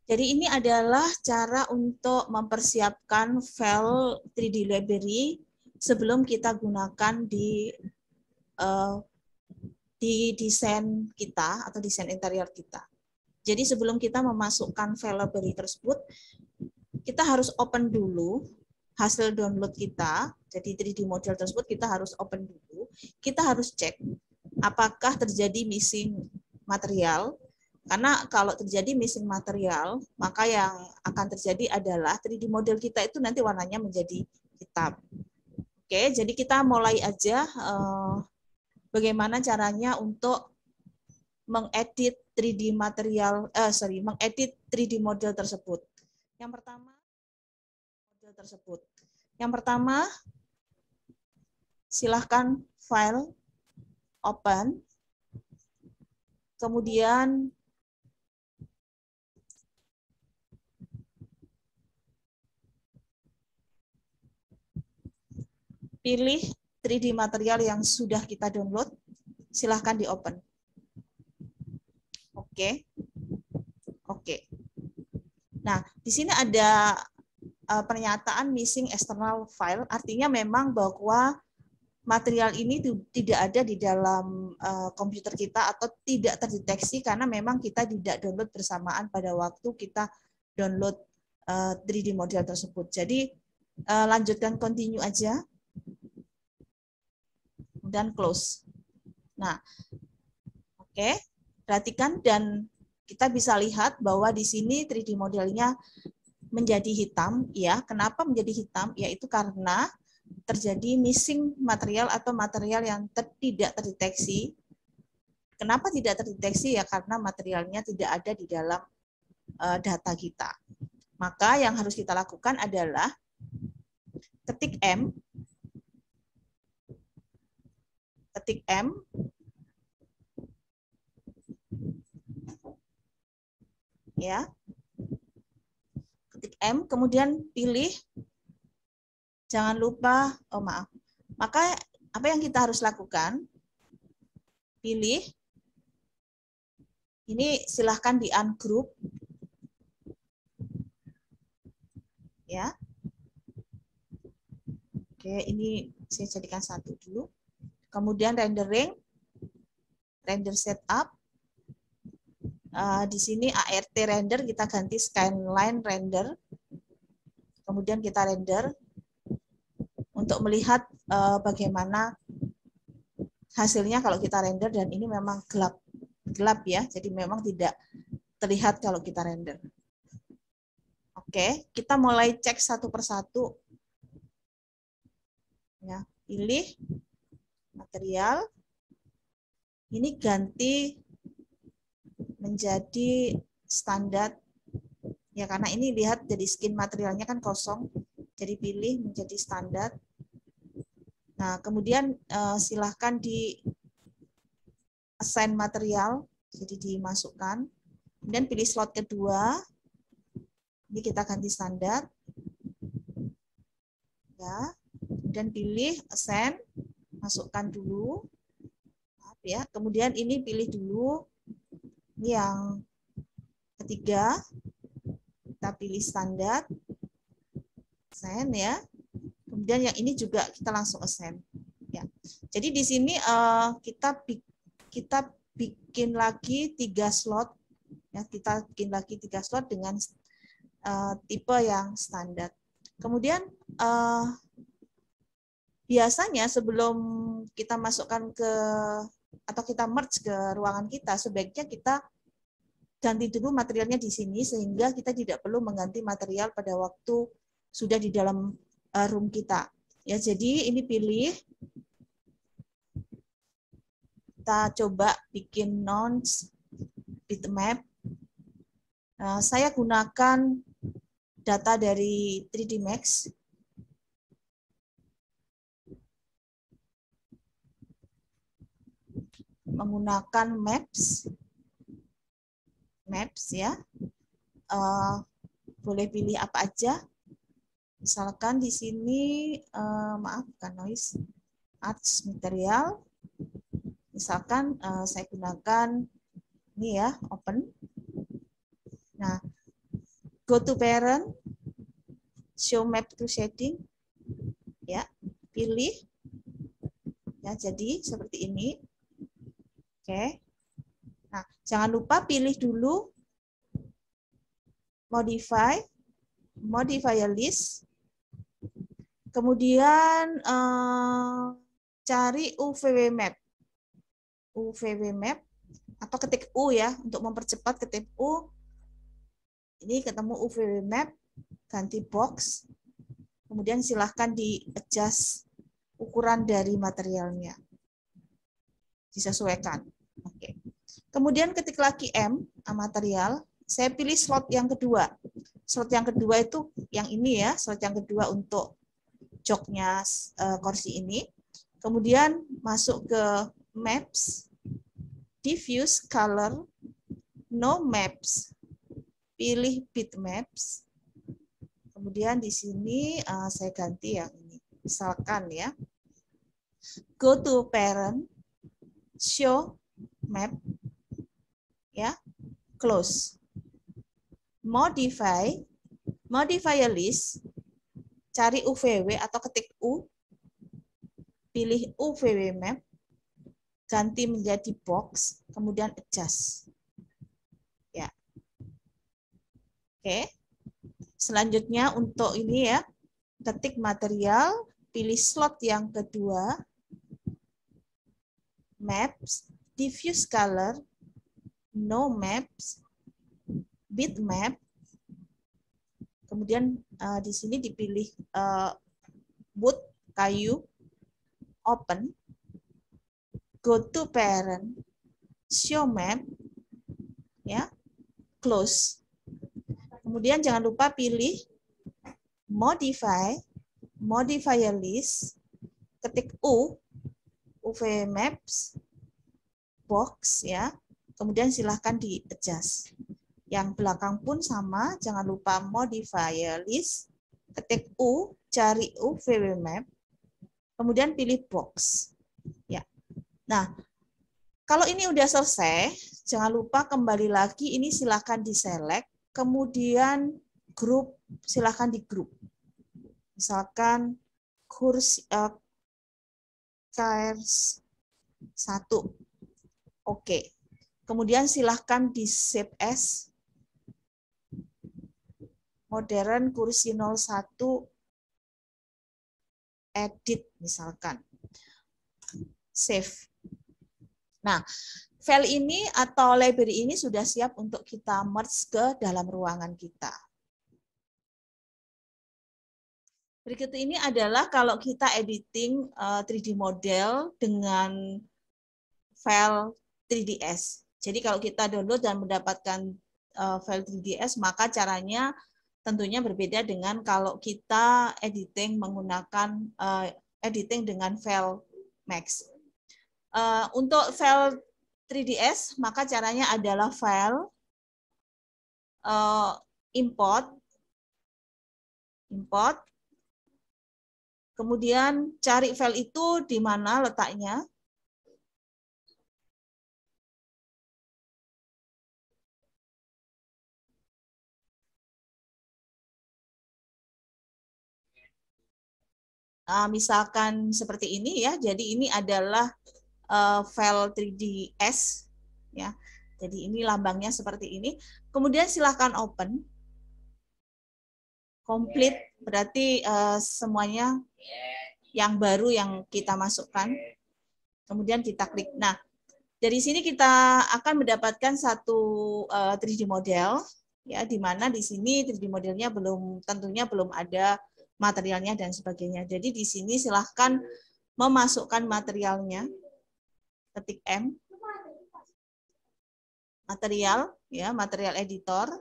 Jadi ini adalah cara untuk mempersiapkan file 3D library sebelum kita gunakan di desain kita atau desain interior kita. Jadi sebelum kita memasukkan file library tersebut, kita harus open dulu hasil download kita. Jadi 3D model tersebut kita harus open dulu. Kita harus cek apakah terjadi missing material. Karena kalau terjadi missing material, maka yang akan terjadi adalah 3D model kita itu nanti warnanya menjadi hitam. Oke, jadi kita mulai aja bagaimana caranya untuk mengedit 3D material, mengedit 3D model tersebut. Yang pertama, model tersebut. Yang pertama, silahkan file, open, kemudian pilih 3D material yang sudah kita download, silahkan di-open. Oke. Oke. Nah, di sini ada pernyataan missing external file, artinya memang bahwa material ini tidak ada di dalam komputer kita atau tidak terdeteksi karena memang kita tidak download bersamaan pada waktu kita download 3D model tersebut. Jadi lanjutkan continue aja dan close. Nah, oke, perhatikan dan kita bisa lihat bahwa di sini 3D modelnya menjadi hitam. Ya, kenapa menjadi hitam? Yaitu karena terjadi missing material atau material yang tidak terdeteksi. Kenapa tidak terdeteksi? Ya karena materialnya tidak ada di dalam data kita. Maka yang harus kita lakukan adalah ketik M, ya, ketik M, kemudian pilih, jangan lupa, maka apa yang kita harus lakukan? Pilih, ini silahkan di ungroup, ya. Oke, ini saya jadikan satu dulu. Kemudian rendering, render setup. Di sini ART render kita ganti skyline render. Kemudian kita render untuk melihat bagaimana hasilnya kalau kita render, dan ini memang gelap ya, jadi memang tidak terlihat kalau kita render. Oke, kita mulai cek satu persatu. Ya, pilih material. Ini ganti menjadi standar. Ya, karena ini lihat jadi skin materialnya kan kosong. Jadi pilih menjadi standar. Nah, kemudian silahkan di assign material, jadi dimasukkan. Kemudian pilih slot kedua. Ini kita ganti standar. Ya. Dan pilih assign, masukkan dulu. Maaf ya. Kemudian ini pilih dulu. Ini yang ketiga. Kita pilih standar. Assign ya. Kemudian yang ini juga kita langsung assign. Ya. Jadi di sini kita bikin lagi 3 slot. Ya, kita bikin lagi 3 slot dengan tipe yang standar. Kemudian biasanya sebelum kita masukkan ke atau kita merge ke ruangan kita, sebaiknya kita ganti dulu materialnya di sini sehingga kita tidak perlu mengganti material pada waktu sudah di dalam room kita. Ya, jadi ini pilih, kita coba bikin nonce bitmap. Nah, saya gunakan data dari 3D Max. Menggunakan maps ya. Boleh pilih apa aja. Misalkan di sini, maaf bukan noise, arts material. Misalkan saya gunakan ini ya, open. Nah, Go to parent, show map to shading. Ya, pilih. Ya, jadi seperti ini. Oke. Nah, jangan lupa pilih dulu modify list. Kemudian cari UVW map. UVW map atau ketik U ya, untuk mempercepat ketik U. Ini ketemu UVW map, ganti box. Kemudian silahkan di adjust ukuran dari materialnya. Disesuaikan. Oke. Kemudian ketik lagi M, material. Saya pilih slot yang kedua. Slot yang kedua itu yang ini ya, slot yang kedua untuk joknya kursi ini. Kemudian masuk ke maps, diffuse color, no maps, pilih bitmaps. Kemudian di sini saya ganti yang ini. Misalkan ya, go to parent, show map, ya, close. Modify a list, cari UVW atau ketik U, pilih UVW map, ganti menjadi box, kemudian adjust. Ya. Oke. Selanjutnya untuk ini ya, ketik material, pilih slot yang kedua, maps, diffuse color, no maps, bitmap. Kemudian di sini dipilih wood, kayu, open, go to parent, show map, ya, close. Kemudian jangan lupa pilih modify a list, ketik U, UV maps, box ya. Kemudian silahkan di adjust. Yang belakang pun sama, jangan lupa modify a list, ketik U, cari UVW map, kemudian pilih box. Ya. Nah, kalau ini udah selesai, jangan lupa kembali lagi, ini silahkan di-select, kemudian grup, silahkan di grup. Misalkan kursi KRS 1. Oke. Kemudian silahkan di save as modern kursi 01 edit misalkan. Save. Nah, file ini atau library ini sudah siap untuk kita merge ke dalam ruangan kita. Berikut ini adalah kalau kita editing 3D model dengan file 3ds. Jadi kalau kita download dan mendapatkan file 3ds, maka caranya tentunya berbeda dengan kalau kita editing menggunakan editing dengan file Max. Untuk file 3ds, maka caranya adalah file import, kemudian cari file itu di mana letaknya. Misalkan seperti ini ya, jadi ini adalah file 3ds ya. Jadi ini lambangnya seperti ini. Kemudian silahkan open. Complete berarti semuanya yang baru yang kita masukkan. Kemudian kita klik. Nah, dari sini kita akan mendapatkan satu 3D model ya, di mana di sini 3D modelnya tentunya belum ada materialnya dan sebagainya. Jadi di sini silahkan memasukkan materialnya. Ketik M. Material ya, material editor.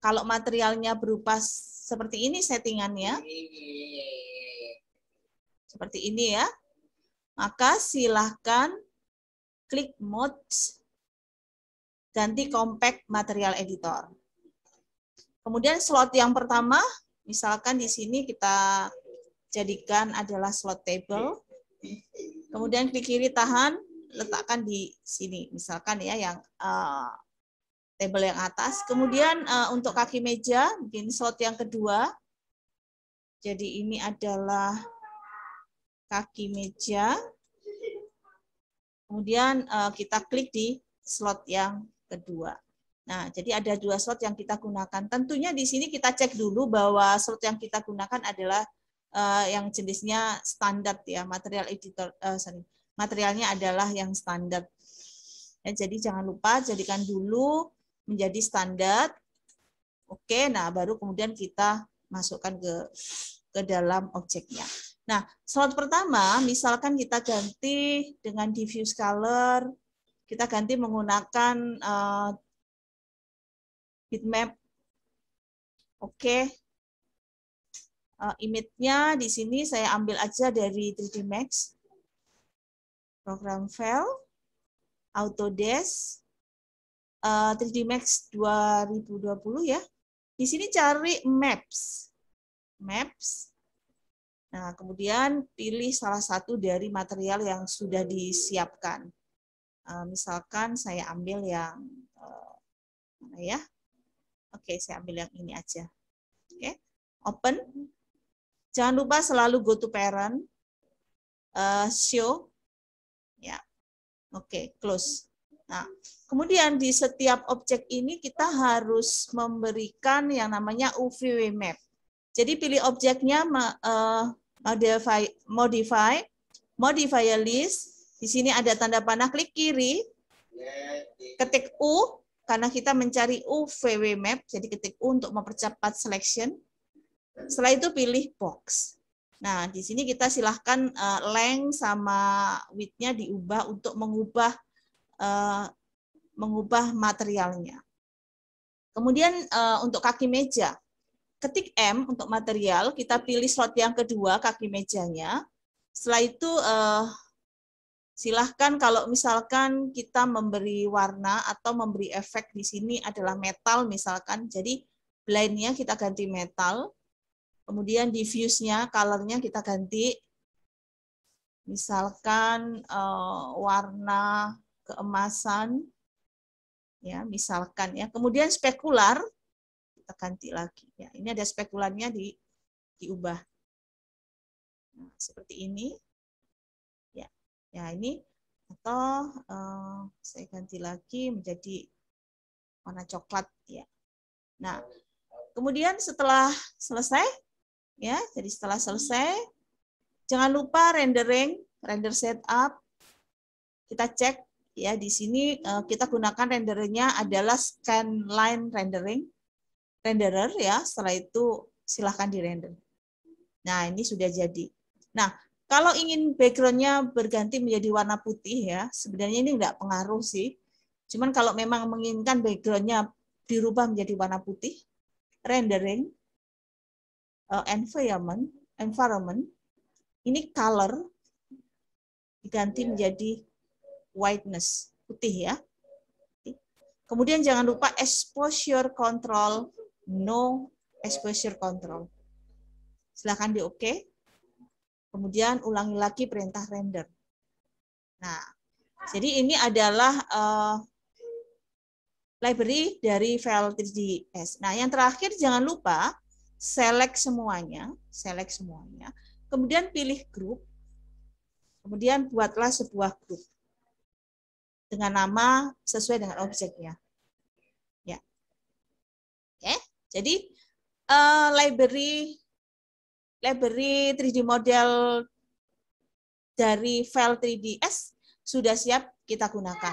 Kalau materialnya berupa seperti ini settingannya. Seperti ini ya. Maka silahkan klik mode, ganti compact material editor. Kemudian slot yang pertama, misalkan di sini kita jadikan adalah slot table. Kemudian klik kiri tahan, letakkan di sini. Misalkan ya yang tabel yang atas. Kemudian untuk kaki meja, bikin slot yang kedua. Jadi ini adalah kaki meja. Kemudian kita klik di slot yang kedua. Nah, jadi ada 2 slot yang kita gunakan. Tentunya di sini kita cek dulu bahwa slot yang kita gunakan adalah yang jenisnya standar ya, material editor. Materialnya adalah yang standar. Ya, jadi jangan lupa jadikan dulu menjadi standar. Oke, nah baru kemudian kita masukkan ke dalam objeknya. Nah, slot pertama, misalkan kita ganti dengan diffuse color, kita ganti menggunakan bitmap. Oke. Image-nya di sini saya ambil aja dari 3D Max. Program file, Autodesk, 3D Max 2020 ya. Di sini cari maps. Maps. Nah, kemudian pilih salah satu dari material yang sudah disiapkan. Misalkan saya ambil yang mana ya? Oke, saya ambil yang ini aja. Oke, open. Jangan lupa selalu go to parent, show, ya. Oke, close. Nah, kemudian di setiap objek ini kita harus memberikan yang namanya UV map. Jadi pilih objeknya, modify list. Di sini ada tanda panah, klik kiri, ketik U karena kita mencari UV map. Jadi ketik U untuk mempercepat selection. Setelah itu pilih box. Nah, di sini kita silahkan length sama width-nya diubah untuk mengubah materialnya. Kemudian untuk kaki meja, ketik M untuk material, kita pilih slot yang kedua, kaki mejanya. Setelah itu silahkan kalau misalkan kita memberi warna atau memberi efek di sini adalah metal misalkan, jadi blend-nya kita ganti metal. Kemudian diffuse-nya, color-nya kita ganti, misalkan warna keemasan, ya misalkan ya. Kemudian spekular kita ganti lagi. Ya, ini ada spekularnya diubah. Nah, seperti ini. Ya, ya ini atau saya ganti lagi menjadi warna coklat ya. Nah, kemudian setelah selesai. Ya, jadi setelah selesai, jangan lupa render setup. Kita cek ya di sini kita gunakan rendernya adalah scanline renderer ya. Setelah itu silahkan dirender. Nah, ini sudah jadi. Nah, kalau ingin backgroundnya berganti menjadi warna putih ya, sebenarnya ini enggak pengaruh sih. Cuman kalau memang menginginkan backgroundnya dirubah menjadi warna putih, rendering. Environment, ini color diganti menjadi whiteness, putih ya. Kemudian jangan lupa exposure control, no exposure control. Silahkan di OK. Kemudian ulangi lagi perintah render. Nah, jadi ini adalah library dari file 3ds. Nah, yang terakhir jangan lupa select semuanya, kemudian pilih grup, kemudian buatlah sebuah grup dengan nama sesuai dengan objeknya. Ya, oke. Jadi library 3D model dari file 3ds sudah siap kita gunakan.